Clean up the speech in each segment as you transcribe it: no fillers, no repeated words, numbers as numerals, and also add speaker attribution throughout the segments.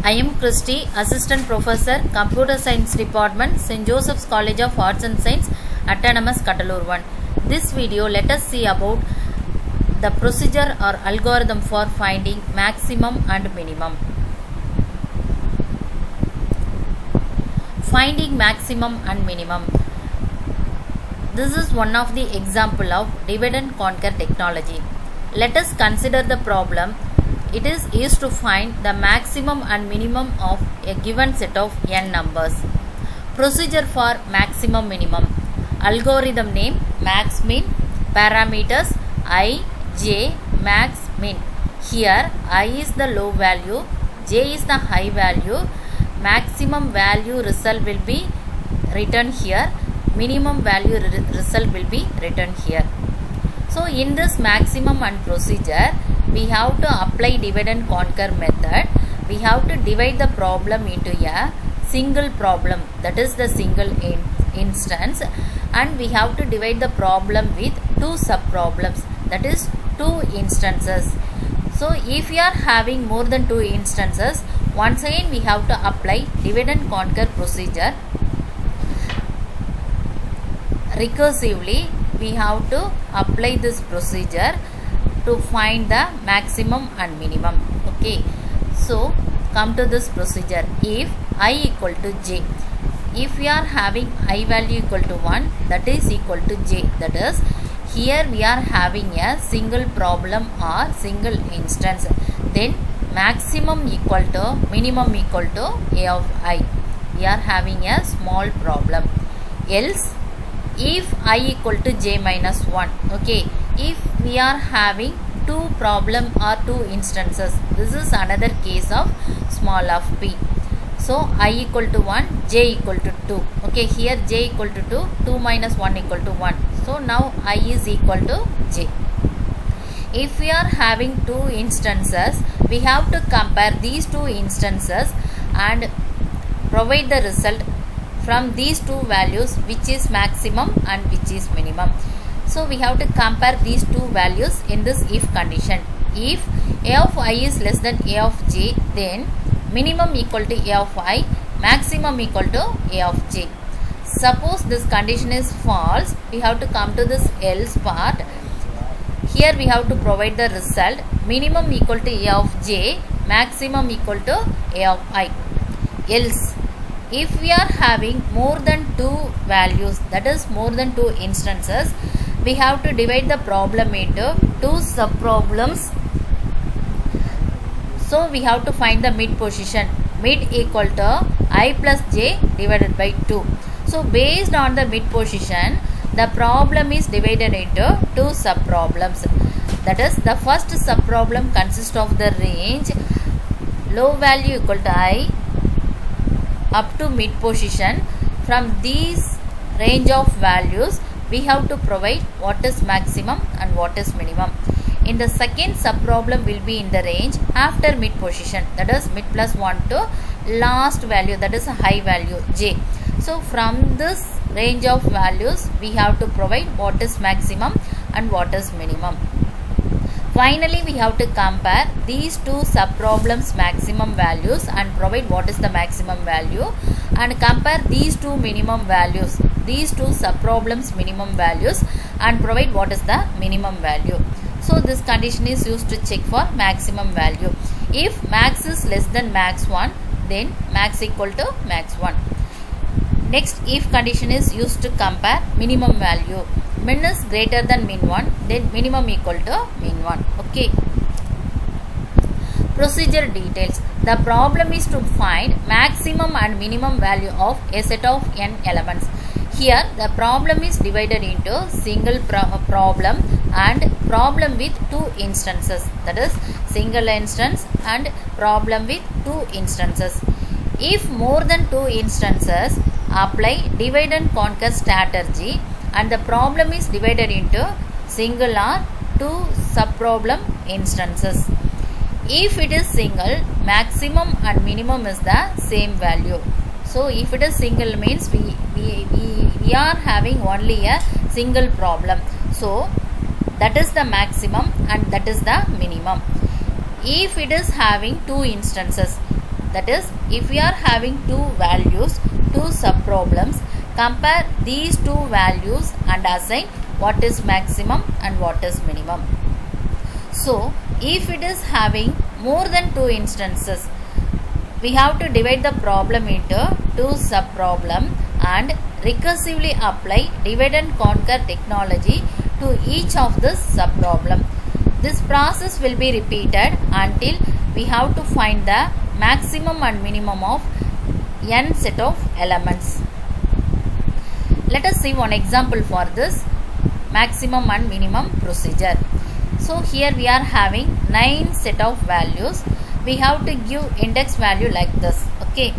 Speaker 1: I am Christy, Assistant Professor, Computer Science Department, St. Joseph's College of Arts and Science, Autonomous Cuddalore 1. This video, let us see about the procedure or algorithm for finding maximum and minimum. Finding maximum and minimum. This is one of the example of divide and conquer technology. Let us consider the problem. It is used to find the maximum and minimum of a given set of n numbers. Procedure for maximum minimum. Algorithm name max min. Parameters I, j, max min. Here I is the low value, j is the high value. Maximum value result will be written here. Minimum value result will be written here. So in this maximum and procedure, we have to apply divide and conquer method. We have to divide the problem into a single problem, that is the single instance, and we have to divide the problem with two sub-problems, that is two instances. So if we are having more than two instances, once again we have to apply divide and conquer procedure. Recursively we have to apply this procedure to find the maximum and minimum. Okay, so come to this procedure. If I equal to j, if we are having I value equal to 1, that is equal to j, that is here we are having a single problem or single instance, then maximum equal to minimum equal to a of I. We are having a small problem. Else if I equal to j minus 1, okay, if we are having two problem or two instances, this is another case of small of p. So I equal to 1, j equal to 2, okay, here j equal to 2, 2 minus 1 equal to 1. So now I is equal to j. If we are having two instances, we have to compare these two instances and provide the result from these two values, which is maximum and which is minimum. So we have to compare these two values in this if condition. If a of I is less than a of j, then minimum equal to a of I, maximum equal to a of j. Suppose this condition is false, we have to come to this else part. Here we have to provide the result minimum equal to a of j, maximum equal to a of I. Else if we are having more than two values, that is more than two instances, we have to divide the problem into two sub-problems. So we have to find the mid position. Mid equal to I plus j divided by 2. So based on the mid position, the problem is divided into two sub-problems. That is, the first sub-problem consists of the range low value equal to I up to mid position. From these range of values, we have to provide what is maximum and what is minimum. In the second sub-problem will be in the range after mid position, that is mid plus 1 to last value, that is a high value j. So from this range of values, we have to provide what is maximum and what is minimum. Finally, we have to compare these two sub-problems maximum values and provide what is the maximum value, and compare these two minimum values, these two sub-problems minimum values, and provide what is the minimum value. So this condition is used to check for maximum value. If max is less than max 1, then max equal to max 1. Next, if condition is used to compare minimum value. Min is greater than min 1, then minimum equal to min 1. Okay. Procedure details. The problem is to find maximum and minimum value of a set of n elements. Here the problem is divided into single problem and problem with two instances, that is single instance and problem with two instances. If more than two instances, apply divide and conquer strategy and the problem is divided into single or two sub-problem instances. If it is single, maximum and minimum is the same value. So if it is single means we are having only a single problem. So that is the maximum and that is the minimum. If it is having two instances, That is, if we are having two values, two subproblems, compare these two values and assign what is maximum and what is minimum. So if it is having more than two instances, we have to divide the problem into two subproblem and recursively apply divide and conquer technology to each of this subproblem. This process will be repeated until we have to find the maximum and minimum of n set of elements. Let us see one example for this maximum and minimum procedure. So here we are having 9 set of values. We have to give index value like this. Okay.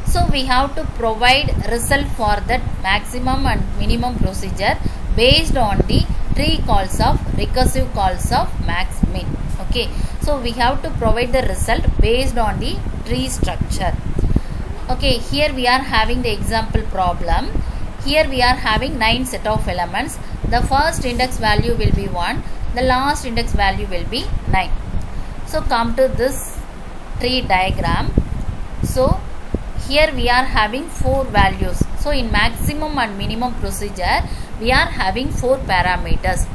Speaker 1: So we have to provide result for that maximum and minimum procedure based on the tree calls of recursive calls of max min. Okay. So we have to provide the result based on the tree structure. Okay. Here we are having the example problem. Here we are having 9 set of elements. The first index value will be 1. The last index value will be 9. So come to this tree diagram. So here we are having 4 values. So in maximum and minimum procedure, we are having 4 parameters.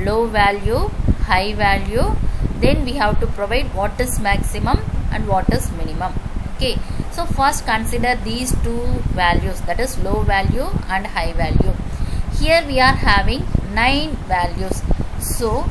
Speaker 1: Low value, high value. Then we have to provide what is maximum and what is minimum. Okay. So first consider these two values, that is low value and high value. Here we are having 9 values. So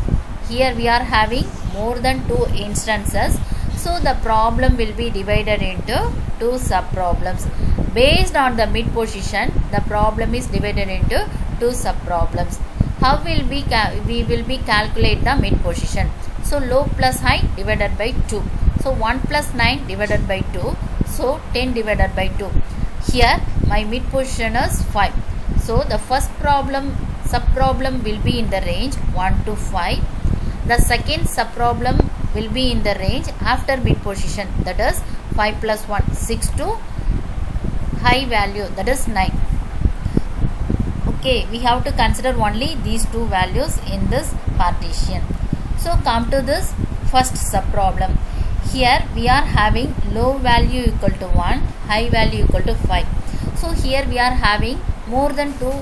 Speaker 1: here we are having more than 2 instances. So the problem will be divided into 2 subproblems. Based on the mid position, the problem is divided into 2 subproblems. How will we will be calculate the mid position? So low plus high divided by 2. So 1 plus 9 divided by 2. So 10 divided by 2. Here my mid position is 5. So the first subproblem will be in the range 1 to 5. The second subproblem will be in the range after mid position, that is 5 plus 1, 6 to high value, that is 9. Okay, we have to consider only these two values in this partition. So come to this first subproblem. Here we are having low value equal to 1, high value equal to 5. So here we are having more than 2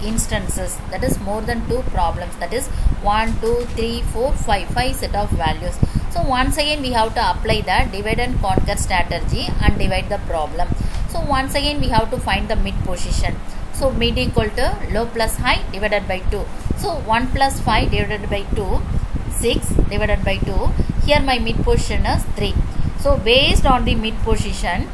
Speaker 1: instances, that is more than 2 problems, that is 1, 2, 3, 4, 5 set of values. So once again we have to apply the divide and conquer strategy and divide the problem. So once again we have to find the mid position. So mid equal to low plus high divided by 2. So 1 plus 5 divided by 2, 6 divided by 2. Here my mid position is 3. So based on the mid position,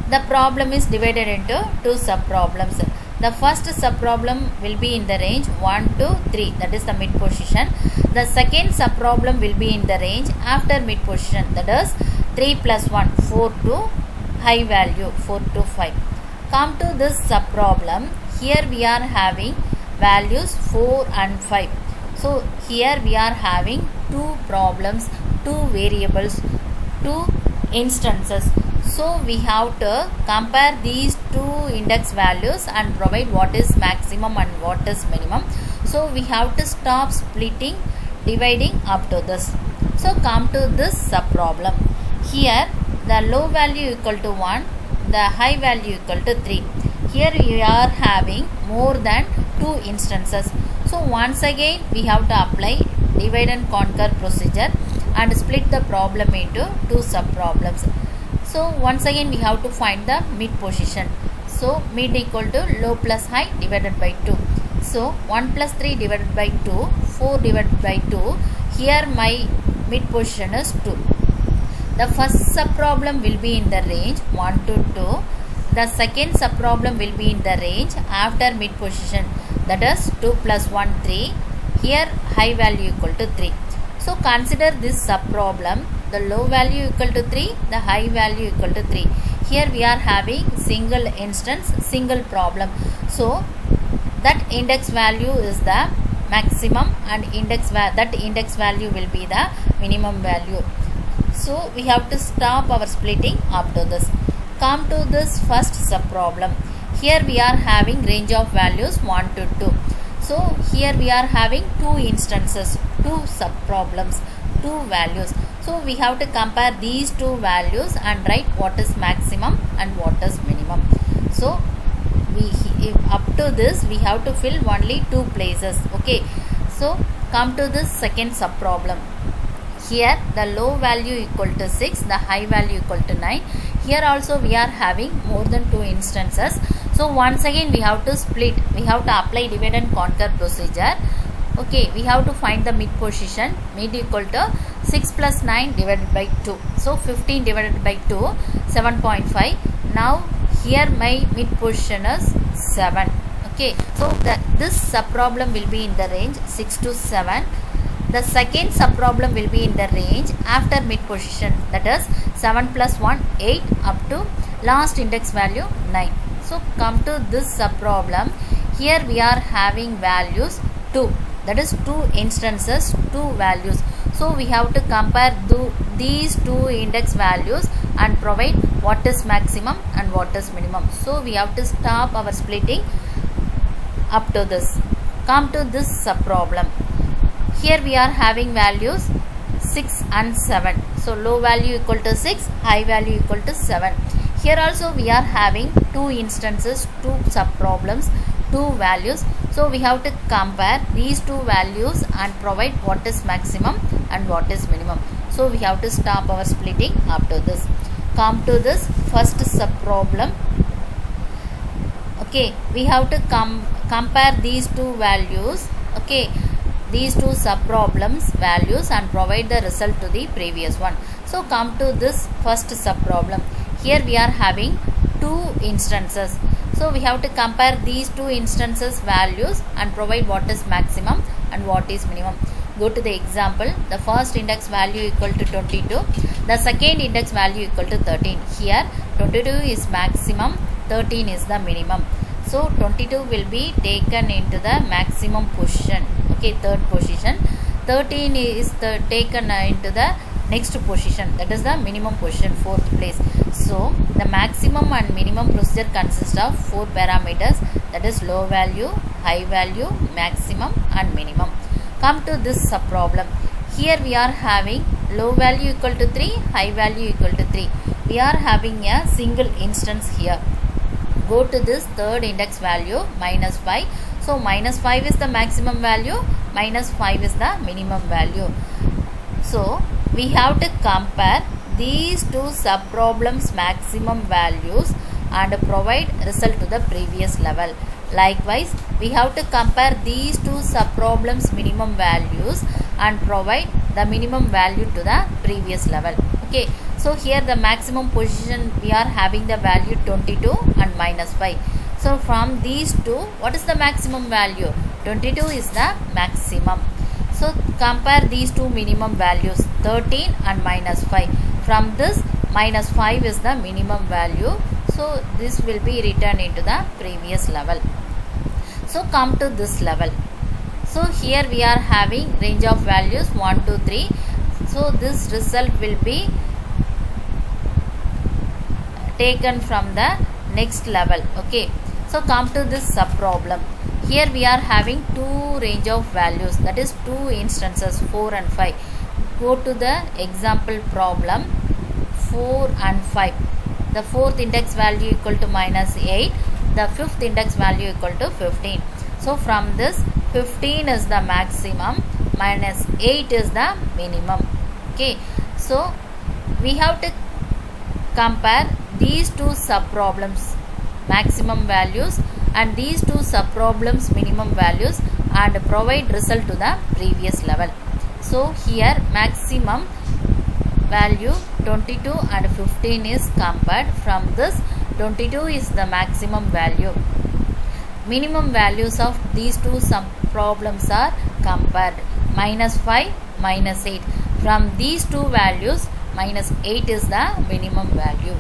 Speaker 1: the problem is divided into 2 subproblems. The first subproblem will be in the range 1 to 3, that is the mid position. The second subproblem will be in the range after mid position, that is 3 plus 1, 4 to high value, 4 to 5. Come to this subproblem. Here we are having values 4 and 5. So here we are having 2 problems, 2 variables, 2 instances. So we have to compare these 2 index values and provide what is maximum and what is minimum. So we have to stop splitting, dividing up to this. So come to this subproblem. Here the low value equal to 1, the high value equal to 3. Here we are having more than 2 instances. So once again we have to apply divide and conquer procedure and split the problem into 2 subproblems. So once again we have to find the mid position. So mid equal to low plus high divided by 2. So 1 plus 3 divided by 2, 4 divided by 2. Here my mid position is 2. The first subproblem will be in the range 1 to 2. The second subproblem will be in the range after mid position, that is 2 plus 1, 3. Here high value equal to 3. So consider this subproblem. The low value equal to 3, the high value equal to 3. Here we are having single instance, single problem. So that index value is the maximum and that index value will be the minimum value. So we have to stop our splitting up to this. Come to this first subproblem. Here we are having range of values 1 to 2. So here we are having 2 instances, 2 subproblems, 2 values. So we have to compare these two values and write what is maximum and what is minimum. So up to this we have to fill only two places. Okay, so come to this second sub problem. Here the low value equal to 6, the high value equal to 9. Here also we are having more than two instances. So once again we have to split. We have to apply divide and conquer procedure. Okay, we have to find the mid position. Mid equal to 6 plus 9 divided by 2. So 15 divided by 2, 7.5. Now here my mid position is 7. Okay, so this sub problem will be in the range 6 to 7. The second sub problem will be in the range after mid position, that is 7 plus 1, 8 up to last index value 9. So come to this sub problem. Here we are having values 2, that is 2 instances, 2 values. So we have to compare these two index values and provide what is maximum and what is minimum. So we have to stop our splitting up to this. Come to this sub problem. Here we are having values 6 and 7. So low value equal to 6, high value equal to 7. Here also we are having two instances, two sub problems, two values. So we have to compare these two values and provide what is maximum and what is minimum. So we have to stop our splitting up to this. Come to this first sub problem. Okay, we have to compare these two values. Okay, these two sub problems values and provide the result to the previous one. So come to this first sub problem. Here we are having two instances. So we have to compare these two instances values and provide what is maximum and what is minimum. Go to the example. The first index value equal to 22. The second index value equal to 13. Here 22 is maximum, 13 is the minimum. So 22 will be taken into the maximum position. Okay, third position. 13 is taken into the next position, that is the minimum position, fourth place. So the maximum and minimum procedure consists of 4 parameters, that is low value, high value, maximum and minimum. Come to this sub problem. Here we are having low value equal to 3, high value equal to 3. We are having a single instance here. Go to this third index value minus 5. So minus 5 is the maximum value, minus 5 is the minimum value. So we have to compare these two sub problems maximum values and provide result to the previous level. Likewise, we have to compare these two sub problems minimum values and provide the minimum value to the previous level. Okay, so here the maximum position we are having the value 22 and minus 5. So from these two, what is the maximum value? 22 is the maximum. So compare these two minimum values 13 and minus 5. From this minus 5 is the minimum value. So this will be returned into the previous level. So come to this level. So here we are having range of values 1, 2, 3. So this result will be taken from the next level. Okay. So come to this sub problem. Here we are having two range of values, that is two instances 4 and 5. Go to the example problem 4 and 5. The fourth index value equal to minus 8. The fifth index value equal to 15. So from this 15 is the maximum, minus 8 is the minimum. Okay. So we have to compare these two sub problems maximum values and these two sub problems minimum values and provide result to the previous level. So here maximum value 22 and 15 is compared. From this 22 is the maximum value. Minimum values of these two sub problems are compared. Minus 5, minus 8. From these two values minus 8 is the minimum value.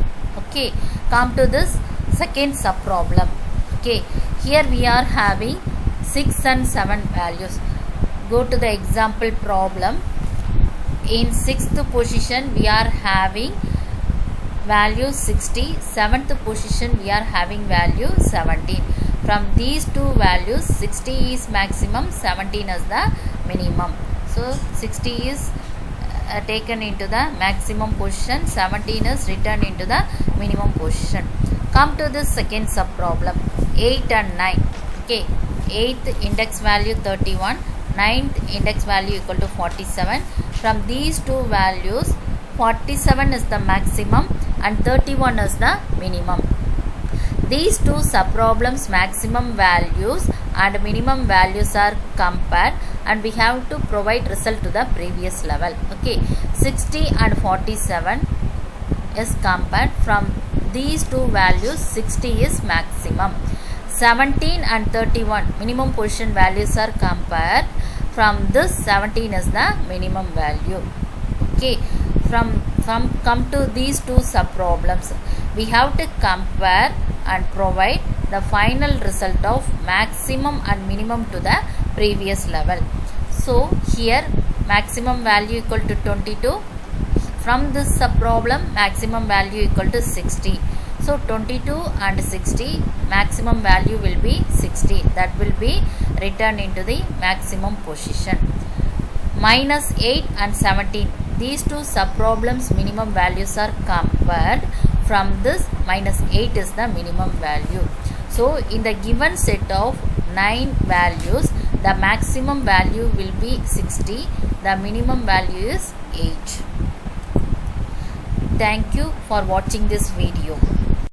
Speaker 1: Okay, come to this second sub problem. Okay, here we are having 6 and 7 values. Go to the example problem. In 6th position we are having value 60, 7th position we are having value 17. From these two values 60 is maximum, 17 is the minimum. So 60 is taken into the maximum position, 17 is returned into the minimum position. Come to the second sub problem, 8 and 9. Okay, 8th index value 31, 9th index value equal to 47. From these two values, 47 is the maximum and 31 is the minimum. These two subproblems maximum values and minimum values are compared and we have to provide result to the previous level. Okay, 60 and 47 is compared. From these two values, 60 is maximum. 17 and 31 minimum position values are compared. From this, 17 is the minimum value. Okay, from come to these two subproblems, we have to compare and provide the final result of maximum and minimum to the previous level. So here maximum value equal to 22. From this subproblem, maximum value equal to 60. So 22 and 60, maximum value will be 60. That will be returned into the maximum position. Minus 8 and 17. These two subproblems minimum values are compared. From this, minus 8 is the minimum value. So in the given set of 9 values, the maximum value will be 60. The minimum value is 8. Thank you for watching this video.